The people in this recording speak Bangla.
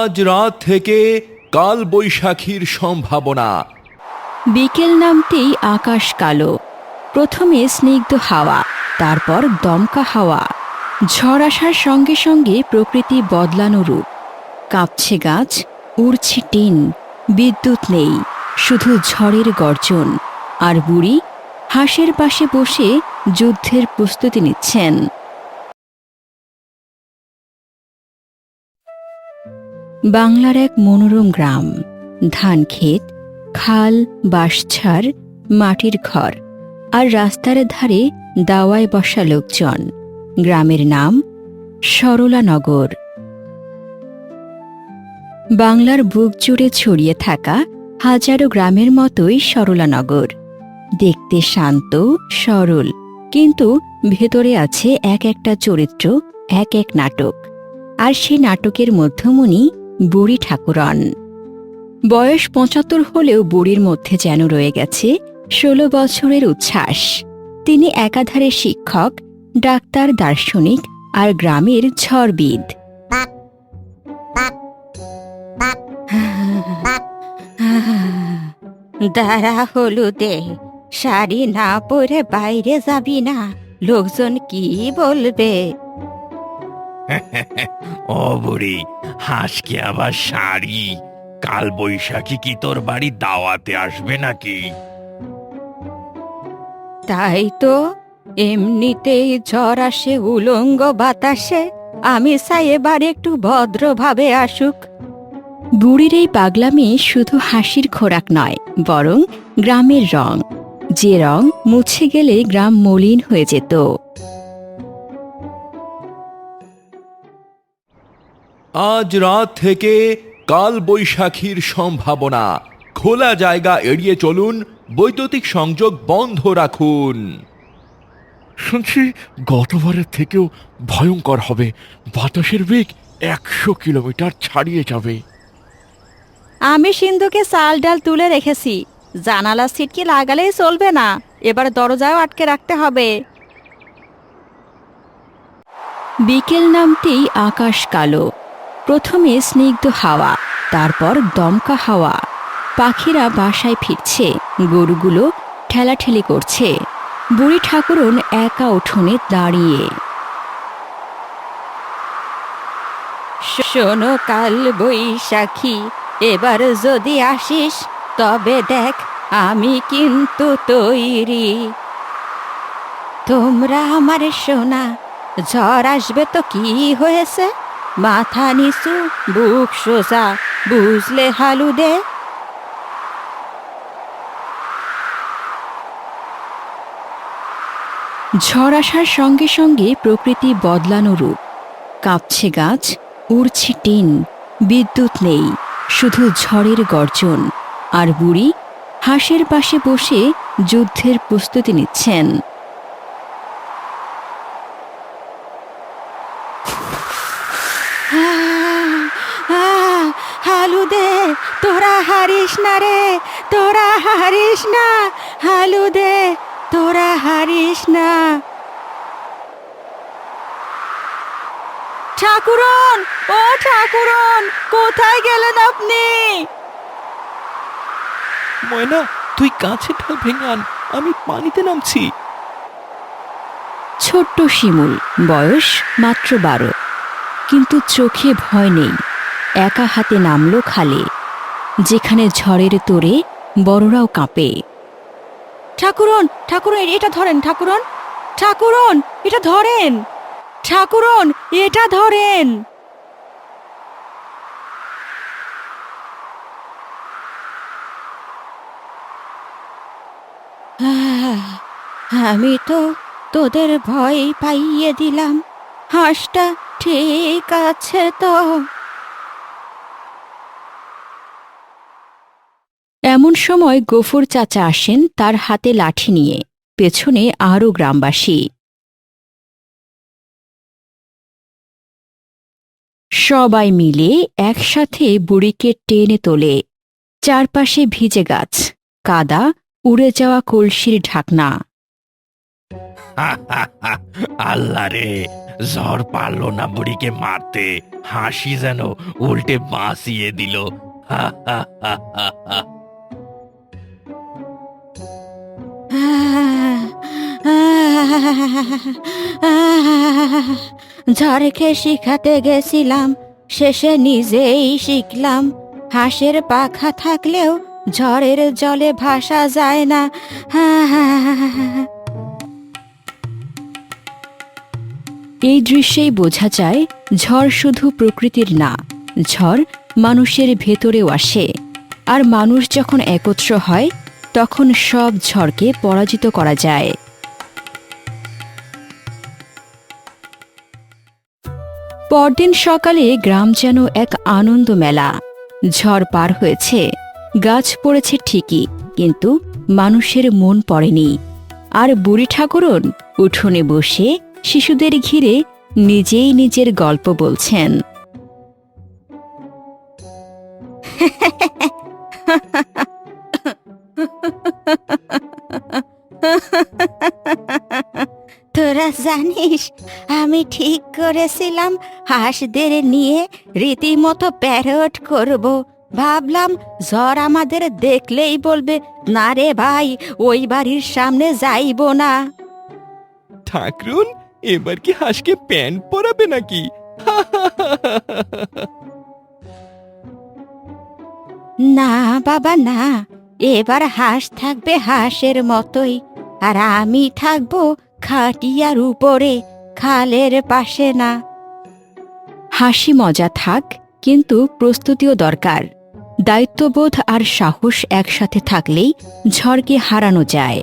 আজ রাত থেকে কাল বৈশাখীর সম্ভাবনা। বিকেল নামতেই আকাশ কালো। প্রথমে স্নিগ্ধ হাওয়া, তারপর দমকা হাওয়া। ঝড় আসার সঙ্গে সঙ্গে প্রকৃতি বদলানো রূপ। কাঁপছে গাছ, উড়ছে টিন, বিদ্যুৎ নেই, শুধু ঝড়ের গর্জন। আর বুড়ি হাঁসের পাশে বসে যুদ্ধের প্রস্তুতি নিচ্ছেন। বাংলার এক মনোরম গ্রাম। ধানক্ষেত, খাল, বাঁশঝাড়, মাটির ঘর, আর রাস্তার ধারে দাওয়ায় বসা লোকজন। গ্রামের নাম সরলানগর। বাংলার বুক জুড়ে ছড়িয়ে থাকা হাজারো গ্রামের মতোই সরলানগর। দেখতে শান্ত, সরল, কিন্তু ভেতরে আছে এক একটা চরিত্র, এক এক নাটক। আর সেই নাটকের মধ্যমণি বুড়ি ঠাকুরন। বয়স ৭৫ হলেও বুড়ির মধ্যে যেন রয়ে গেছে ১৬ বছরের উচ্ছ্বাস। তিনি একাধারে শিক্ষক, ডাক্তার, দার্শনিক আর গ্রামের ঝড়বিদ। দাঁড়া হলুদে, শাড়ি না পরে বাইরে যাবি না, লোকজন কি বলবে? ও বুড়ি, হাঁস কি আবার শাড়ি? কাল বৈশাখী কি তোর বাড়ি দাওয়াতে আসবে নাকি? তাই তো, এমনিতেই ঝড় আসে উলঙ্গ বাতাসে। আমি চাই এবার একটু ভদ্রভাবে আসুক। বুড়ির এই পাগলামি শুধু হাসির খোরাক নয়, বরং গ্রামের রং, যে রং মুছে গেলে গ্রাম মলিন হয়ে যেত। আজ রাত থেকে কাল বৈশাখীর সম্ভাবনা। খোলা জায়গা এড়িয়ে চলুন, বৈদ্যুতিক সংযোগ বন্ধ রাখুন। শুনছি গতবারের থেকেও ভয়ঙ্কর হবে। বাতাসের বেগ ১০০ কিলোমিটার ছাড়িয়ে যাবে। আমি সিন্ধুকে চাল ডাল তুলে রেখেছি, জানালা ছিটকি লাগালেই চলবে না, এবার দরজাও আটকে রাখতে হবে। বিকেল নামতেই আকাশ কালো। প্রথমে স্নিগ্ধ হাওয়া, তারপর দমকা হাওয়া। পাখিরা বাসায় ফিরছে, গরুগুলো ঠেলাঠেলি করছে। বুড়ি ঠাকুরন একা উঠোনে দাঁড়িয়ে। শোনো কাল বৈশাখী, এবার যদি আসিস তবে দেখ আমি কিন্তু তৈরি। তোমরা আমার সোনা, ঝড় আসবে তো কি হয়েছে, মাথা নিচু বুক সোজা, বুঝলে হালুদে? ঝড় আসার সঙ্গে সঙ্গে প্রকৃতি বদলানো রূপ। কাঁপছে গাছ, উড়ছে টিন, বিদ্যুৎ নেই, শুধু ঝড়ের গর্জন। আর বুড়ি হাঁসের পাশে বসে যুদ্ধের প্রস্তুতি নিচ্ছেন। হালুদে, তোরা হারিস না রে, তোরা হারিস না, হালুদে, তোরা হারিস না। ঠাকুরন, ও ঠাকুরন, কোথায় গেলেন আপনি? ময়না, তুই কাছে ঢাল ভেঙে আন, আমি পানিতে নামছি। ছোট্ট শিমুল, বয়স মাত্র ১২, কিন্তু চোখে ভয় নেই। একা হাতে নামল খালে, যেখানে ঝড়ের তোড়ে বড়রাও কাঁপে। ঠাকুরন, ঠাকুরন, এটা ধরেন, ঠাকুরন, ঠাকুরন, এটা ধরেন, ঠাকুরন, এটা ধরেন। আমি তো তোদের ভয় পাইয়ে দিলাম, হাঁসটা ঠিক আছে তো? এমন সময় গফুর চাচা আসেন, তার হাতে লাঠি নিয়ে। পেছনে আরও গ্রামবাসী। সবাই মিলে একসাথে বুড়িকে টেনে তোলে। চারপাশে ভিজে গাছ, কাদা, উড়ে যাওয়া কলসির ঢাকনা। আল্লাহ রে, ঝড় পারলো না বুড়িকে মারতে, হাসি যেন উল্টে বাঁচিয়ে দিল। ঝড়কে শিখাতে গেছিলাম, শেষে নিজেই শিখলাম। হাঁসের পাখা থাকলেও ঝড়ের জলে ভাসা যায় না। এই দৃশ্যেই বোঝা যায় ঝড় শুধু প্রকৃতির না, ঝড় মানুষের ভেতরেও আসে। আর মানুষ যখন একত্র হয় তখন সব ঝড়কে পরাজিত করা যায়। পরদিন সকালে গ্রাম যেন এক আনন্দ মেলা। ঝড় পার হয়েছে, গাছ পড়েছে ঠিকই, কিন্তু মানুষের মন পড়েনি। আর বুড়ি ঠাকুরন উঠোনে বসে শিশুদের ঘিরে নিজেই নিজের গল্প বলছেন। তোরা জানিস, আমি ঠিক করেছিলাম হাঁসদের নিয়ে রীতিমতো প্যারট করব। ভাবলাম ঝড় আমাদের দেখলেই বলবে, না রে ভাই, ওই বাড়ির সামনে যাইব না। ঠাকরুন, এবার কি হাঁসকে প্যান্ট পরাবে নাকি? না বাবা না, এবার হাঁস থাকবে হাঁসের মতোই, আর আমি থাকবো খাটিয়ার উপরে, খালের পাশে না। হাসি মজা থাক, কিন্তু প্রস্তুতিও দরকার। দায়িত্ববোধ আর সাহস একসাথে থাকলেই ঝড়কে হারানো যায়।